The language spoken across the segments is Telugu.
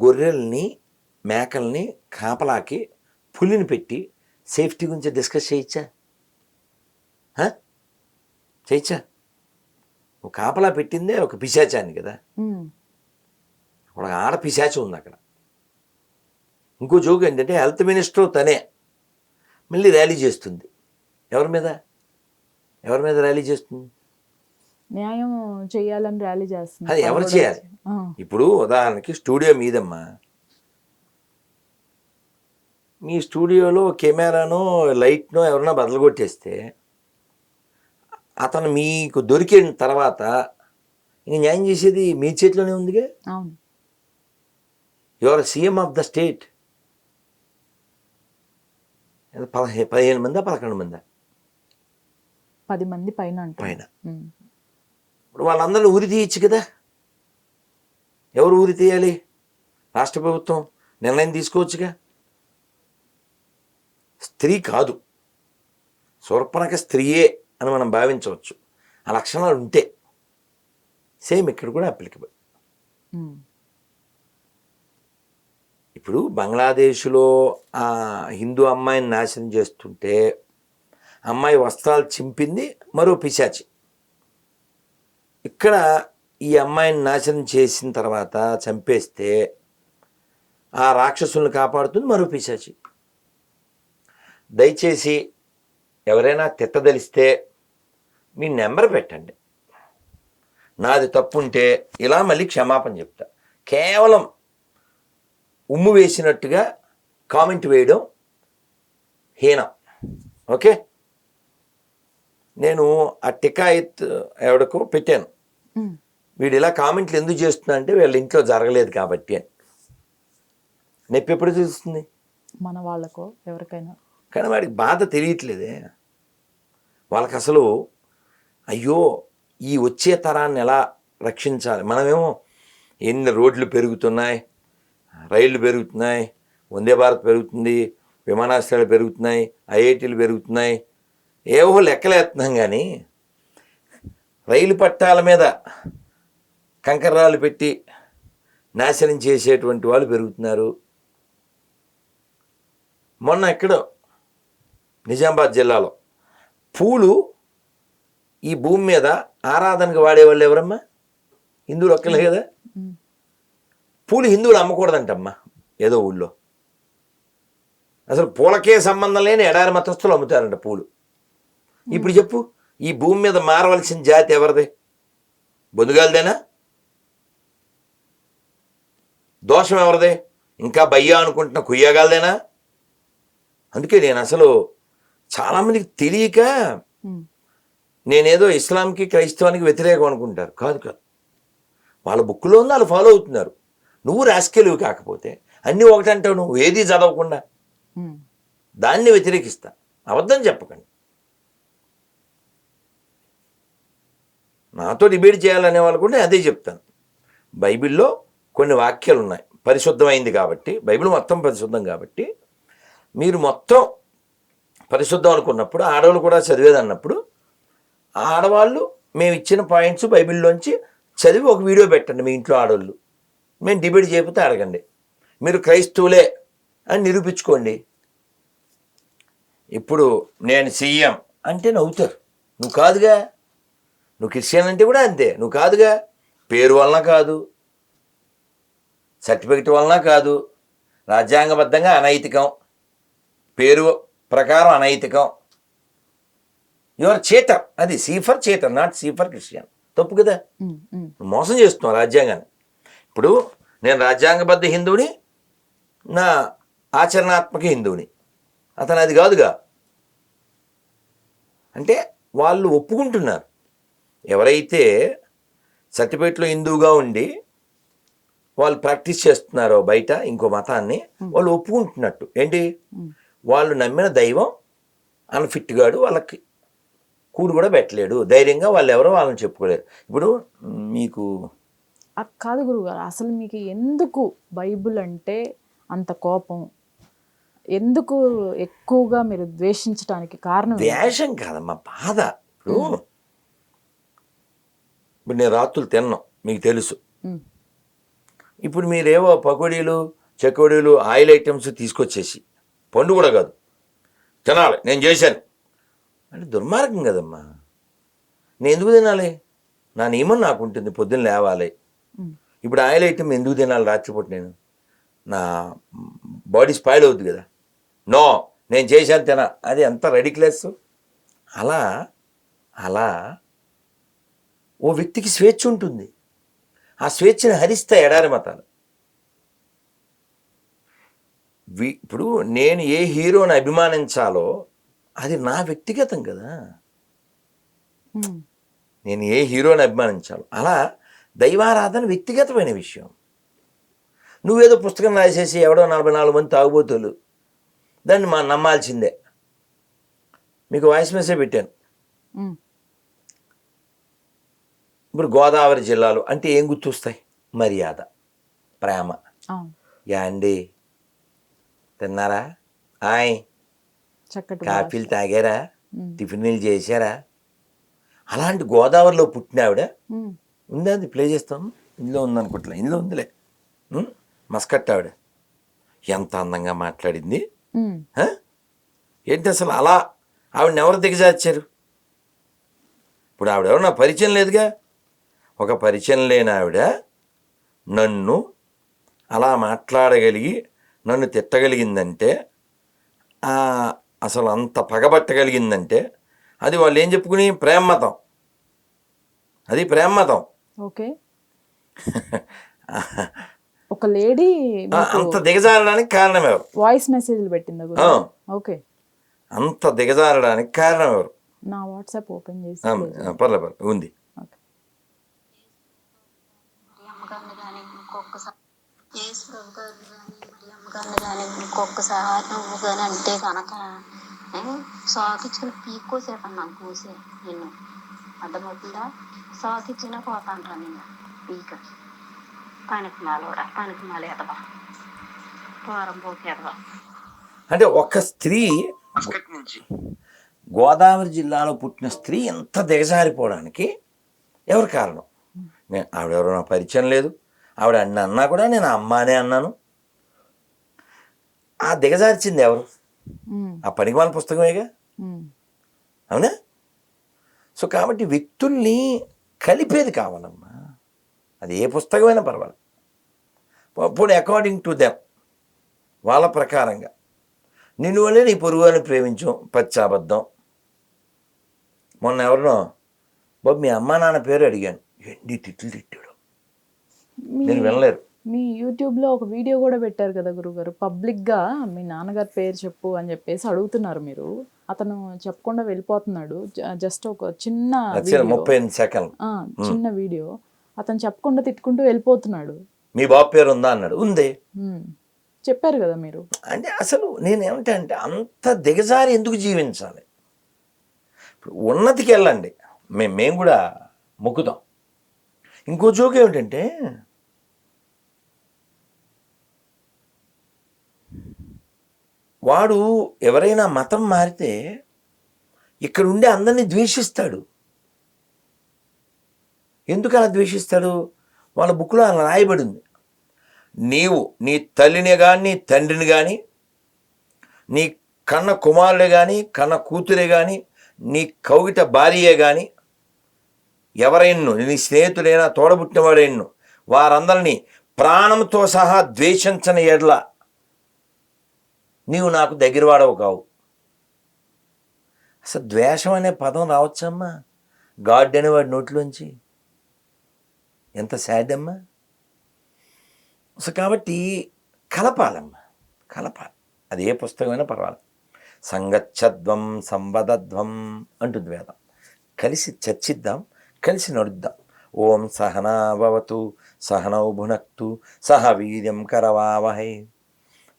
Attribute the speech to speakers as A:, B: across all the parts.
A: గొర్రెల్ని మేకల్ని కాపలాకి పులిని పెట్టి సేఫ్టీ గురించి డిస్కస్ చేయొచ్చా? చేయొచ్చా? ఒక కాపలా పెట్టిందే ఒక పిశాచాన్ని కదా, ఒక ఆడ పిశాచి ఉంది అక్కడ. ఇంకో జోక్ ఏంటంటే హెల్త్ మినిస్టర్ తనే మళ్ళీ ర్యాలీ చేస్తుంది. ఎవరి మీద ర్యాలీ చేస్తుంది?
B: న్యాయం చేయాలని ర్యాలీ చేస్తుంది.
A: అది ఎవరు చేయాలి? ఇప్పుడు ఉదాహరణకి స్టూడియో మీదమ్మా, మీ స్టూడియోలో కెమెరానో లైట్నో ఎవరన్నా బదులు కొట్టేస్తే అతను మీకు దొరికిన తర్వాత ఇంక న్యాయం చేసేది మీ చేతిలోనే ఉందిగా. You are CM of the state. 15 మందా 11 మందా?
B: 10 మంది పైన.
A: ఇప్పుడు వాళ్ళందరినీ ఊరి తీయచ్చు కదా. ఎవరు ఊరి తీయాలి? రాష్ట్ర ప్రభుత్వం నిర్ణయం తీసుకోవచ్చుగా. స్త్రీ కాదు, శూర్పణఖ స్త్రీయే అని మనం భావించవచ్చు. ఆ లక్షణాలు ఉంటే సేమ్ ఇక్కడ కూడా అప్లికబుల్. ఇప్పుడు బంగ్లాదేశ్లో ఆ హిందూ అమ్మాయిని నాశనం చేస్తుంటే అమ్మాయి వస్త్రాలు చింపింది మరో పిశాచి. ఇక్కడ ఈ అమ్మాయిని నాశనం చేసిన తర్వాత చంపేస్తే ఆ రాక్షసుల్ని కాపాడుతుంది మరో పిశాచి. దయచేసి ఎవరైనా తిట్టదలిస్తే మీ నెంబర్ పెట్టండి. నాది తప్పు ఉంటే ఇలా మళ్ళీ క్షమాపణ చెప్తా. కేవలం ఉమ్ము వేసినట్టుగా కామెంట్ వేయడం హీనం. ఓకే, నేను ఆ టికాయత్ ఎవడికో పెట్టాను, వీడు ఇలా కామెంట్లు ఎందుకు చేస్తున్నా అంటే వీళ్ళ ఇంట్లో జరగలేదు కాబట్టి అని. నొప్పి ఎప్పుడు తెలుస్తుంది? మన వాళ్ళకో ఎవరికైనా. కానీ వాడికి బాధ తెలియట్లేదే. వాళ్ళకి అసలు అయ్యో ఈ వచ్చే తరాన్ని ఎలా రక్షించాలి. మనమేమో ఎన్ని రోడ్లు పెరుగుతున్నాయి, రైళ్లు పెరుగుతున్నాయి, వందే భారత్ పెరుగుతుంది, విమానాశ్రయాలు పెరుగుతున్నాయి, ఐఐటీలు పెరుగుతున్నాయి, ఏవో లెక్కలేస్తున్నాం. కానీ రైలు పట్టాల మీద కంకర్రాలు పెట్టి నాశనం చేసేటువంటి వాళ్ళు పెరుగుతున్నారు. మొన్న ఎక్కడో నిజామాబాద్ జిల్లాలో పూలు ఈ భూమి మీద ఆరాధనకు వాడేవాళ్ళు ఎవరమ్మా? హిందువులు ఒక్కలే కదా. పూలు హిందువులు అమ్మకూడదంటమ్మా ఏదో ఊళ్ళో. అసలు పూలకే సంబంధం లేని ఎడారి మతస్థులు అమ్ముతారంట పూలు. ఇప్పుడు చెప్పు, ఈ భూమి మీద మారవలసిన జాతి ఎవరిది? బొందుగాలదేనా? దోషం ఎవరిదే? ఇంకా బయ్యా అనుకుంటున్న కుయ్యగాలదేనా? అందుకే నేను అసలు చాలామందికి తెలియక నేనేదో ఇస్లాంకి క్రైస్తవానికి వ్యతిరేకం అనుకుంటారు. కాదు కాదు, వాళ్ళ బుక్లో ఉంది, వాళ్ళు ఫాలో అవుతున్నారు. నువ్వు రాసుకెళ్ళివి కాకపోతే అన్నీ ఒకటంటావు, నువ్వు ఏది చదవకుండా. దాన్ని వ్యతిరేకిస్తా. అబద్ధం చెప్పకండి. నాతో డిబేట్ చేయాలనే వాళ్ళు కూడా అదే చెప్తాను. బైబిల్లో కొన్ని వాక్యాలు ఉన్నాయి, పరిశుద్ధమైంది కాబట్టి, బైబిల్ మొత్తం పరిశుద్ధం కాబట్టి మీరు మొత్తం పరిశుద్ధం అనుకున్నప్పుడు ఆడవాళ్ళు కూడా చదివేది అన్నప్పుడు ఆడవాళ్ళు మేము ఇచ్చిన పాయింట్స్ బైబిల్లోంచి చదివి ఒక వీడియో పెట్టండి మీ ఇంట్లో ఆడవాళ్ళు. మేము డిబేట్ చేయకపోతే అడగండి. మీరు క్రైస్తవులే అని నిరూపించుకోండి. ఇప్పుడు నేను సీఎం అంటే నవ్వుతారు. నువ్వు కాదుగా. నువ్వు క్రిస్టియన్ అంటే కూడా అంతే. నువ్వు కాదుగా. పేరు వలన కాదు, సర్టిఫికెట్ వలన కాదు, రాజ్యాంగబద్ధంగా అనైతికం, పేరు ప్రకారం అనైతికం. Your cheater. అది C for cheater, not C for Christian. తప్పు కదా. మోసం చేస్తున్నావు రాజ్యాంగాన్ని. ఇప్పుడు నేను రాజ్యాంగబద్ధ హిందువుని, నా ఆచరణాత్మక హిందువుని. అతను అది కాదుగా. అంటే వాళ్ళు ఒప్పుకుంటున్నారు. ఎవరైతే సర్టిఫికేట్లో హిందువుగా ఉండి వాళ్ళు ప్రాక్టీస్ చేస్తున్నారో బయట ఇంకో మతాన్ని, వాళ్ళు ఒప్పుకుంటున్నట్టు. ఏంటి? వాళ్ళు నమ్మిన దైవం అన్ఫిట్గాడు, వాళ్ళకి కూడు కూడా పెట్టలేడు, ధైర్యంగా వాళ్ళు ఎవరో వాళ్ళని చెప్పుకోలేరు. ఇప్పుడు మీకు
B: కాదు గురుగారు, అసలు మీకు ఎందుకు బైబిల్ అంటే అంత కోపం? ఎందుకు ఎక్కువగా మీరు ద్వేషించడానికి కారణం?
A: ద్వేషం కాదమ్మా, బాధ. ఇప్పుడు నేను రాత్రులు తిన్నాం, మీకు తెలుసు. ఇప్పుడు మీరేవో పకోడీలు చెకోడీలు ఆయిల్ ఐటమ్స్ తీసుకొచ్చేసి పండు కూడా కాదు తినాలి నేను చేశాను అంటే దుర్మార్గం కదమ్మా. నేను ఎందుకు తినాలి? నా నియమం నాకు ఉంటుంది, పొద్దున్న లేవాలి. ఇప్పుడు ఆయిల్ ఐటమ్ ఎందుకు తినాలి రాత్రిపూట? నేను నా బాడీ స్పాయిల్ అవుద్ది కదా. నో, నేను చేశాను తినా, అది ఎంత రెడిక్లెస్. అలా అలా ఓ వ్యక్తికి స్వేచ్ఛ ఉంటుంది, ఆ స్వేచ్ఛని హరిస్తాయి ఎడారి మతాలు. ఇప్పుడు నేను ఏ హీరోని అభిమానించాలో అది నా వ్యక్తిగతం కదా. నేను ఏ హీరోని అభిమానించాలో అలా దైవారాధన వ్యక్తిగతమైన విషయం. నువ్వేదో పుస్తకం రాసేసి ఎవడో 44 మంది తాగుబోతులు దాన్ని నమ్మాల్సిందే. మీకు వాయిస్ మెసేజ్ పెట్టాను. ఇప్పుడు గోదావరి జిల్లాలో అంటే ఏం గుర్తొస్తాయి? మర్యాద, ప్రేమ. యా అండి తిన్నారా, ఆయ్ కాఫీలు తాగారా, టిఫిన్లు చేశారా? అలాంటి గోదావరిలో పుట్టిన ఆవిడ ఉందా? అది ప్లే చేస్తాం, ఇందులో ఉందనుకుంటా, ఇందులో ఉందిలే. మస్కట్ ఆవిడ ఎంత అందంగా మాట్లాడింది. ఏంటి అసలు అలా ఆవిడని ఎవరు దిగజార్చారు? ఇప్పుడు ఆవిడెవరు నా పరిచయం లేదుగా. ఒక పరిచయం లేని ఆవిడ నన్ను అలా మాట్లాడగలిగి నన్ను తిట్టగలిగిందంటే, అసలు అంత పగబట్టగలిగిందంటే అది వాళ్ళు ఏం చెప్పుకుని ప్రేమ మతం. అది ప్రేమ మతం.
B: ఓకే. ఒక లేడీ
A: అంత దిగజారడానికి కారణం ఎవరు?
B: వాయిస్ మెసేజ్లు పెట్టిందా? ఓకే.
A: అంత దిగజారడానికి కారణం ఎవరు?
B: నా వాట్సాప్ ఓపెన్ చేసి
A: పర్లేదు ఉంది.
C: ఇంకొకసారి నువ్వు కానీ అంటే కనుక సాకిచ్చుకుని పీక్కోసేపన్నా కూసే నిన్ను అర్థమవుతుందా? సాకిచ్చిన పోతాంటా నేను పీక పనికి మాలోడా, పనికి మాల ఎదవా, పోరం పోకి ఎదవా.
A: అంటే ఒక స్త్రీ గోదావరి జిల్లాలో పుట్టిన స్త్రీ ఎంత దిగజారిపోవడానికి ఎవరు కారణం? నేను ఆవిడెవరో నా పరిచయం లేదు. ఆవిడ అన్నా కూడా నేను అమ్మానే అన్నాను. ఆ దిగజార్చింది ఎవరు? ఆ పనికిమాల పుస్తకమేగా, అవునా? సో కాబట్టి వ్యక్తుల్ని కలిపేది కావాలమ్మా. అది ఏ పుస్తకమైనా పర్వాలేదు. పోనీ అకార్డింగ్ టు దెమ్, వాళ్ళ ప్రకారంగా నిన్ను వల్లే నీ పొరుగుని ప్రేమించాం, పచ్చాబద్ధం. మొన్న ఎవరినో బాబు మీ అమ్మా నాన్న పేరు అడిగాను, ఎన్ని తిట్లు తిట్టాడు, నేను వినలేరు.
B: మీ యూట్యూబ్లో ఒక వీడియో కూడా పెట్టారు కదా గురుగారు, పబ్లిక్గా మీ నాన్నగారి పేరు చెప్పు అని చెప్పేసి అడుగుతున్నారు మీరు. అతను చెప్పకుండా వెళ్ళిపోతున్నాడు. జస్ట్ ఒక చిన్న
A: 30 సెకండ్లు
B: చిన్న వీడియో. అతను చెప్పకుండా తిట్టుకుంటూ వెళ్ళిపోతున్నాడు.
A: మీ బాబు పేరు ఉందా అన్నాడు. ఉంది
B: చెప్పారు కదా మీరు. అంటే
A: అసలు నేనేమిటంటే అంటే అంత దిగజారి ఎందుకు జీవించాలి? ఇప్పుడు ఉన్నతికి వెళ్ళండి, మేము కూడా మొక్కుతాం. ఇంకో జోక్ ఏమిటంటే వాడు ఎవరైనా మతం మారితే ఇక్కడ ఉండే అందరినీ ద్వేషిస్తాడు. ఎందుకు అలా ద్వేషిస్తాడు? వాళ్ళ బుక్లో అలా రాయబడింది. నీవు నీ తల్లిని కానీ తండ్రిని కానీ, నీ కన్న కుమారుడే కానీ కన్న కూతురే కానీ, నీ కౌగిట భార్యే కానీ, ఎవరైనా నీ స్నేహితుడైనా తోడబుట్టినవాడైనా వారందరినీ ప్రాణంతో సహా ద్వేషించని ఎడల నీవు నాకు దగ్గరవాడవు కావు. అసలు ద్వేషం అనే పదం రావచ్చమ్మా గాడ్ అనేవాడి నోట్లోంచి? ఎంత సాడ్ అమ్మా. సో కాబట్టి కలపాలమ్మా, కలపాలి. అది ఏ పుస్తకమైనా పర్వాలేదు. సంగచ్చద్వం సంవదధ్వం అంటుంది వేదం. కలిసి చర్చిద్దాం, కలిసి నడుద్దాం. ఓం సహనా భవతు సహనౌ భునక్తు సహ వీర్యం కరవావహై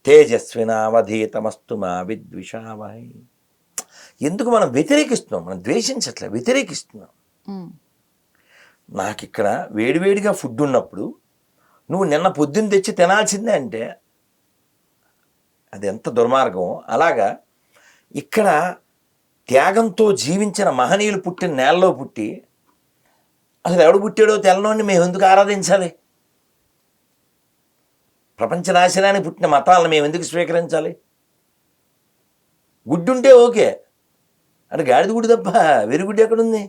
A: తేజస్వినావధీతమస్తు మా విద్విషావహై. ఎందుకు మనం వ్యతిరేకిస్తున్నాం? మనం ద్వేషించట్లే, వ్యతిరేకిస్తున్నాం. నాకు ఇక్కడ వేడివేడిగా ఫుడ్ ఉన్నప్పుడు నువ్వు నిన్న పొద్దున్న తెచ్చి తినాల్సిందే అంటే అది ఎంత దుర్మార్గం. అలాగా ఇక్కడ త్యాగంతో జీవించిన మహనీయులు పుట్టిన నేలలో పుట్టి అసలు ఎవడు పుట్టాడో తెల్లనోడిని మేము ఎందుకు ఆరాధించాలి? ప్రపంచ నాశనానికి పుట్టిన మతాలను మేము ఎందుకు స్వీకరించాలి? గుడ్డు ఉంటే ఓకే, అంటే గాడిద గుడ్డు తప్ప వెరుగుడ్డు ఎక్కడుంది?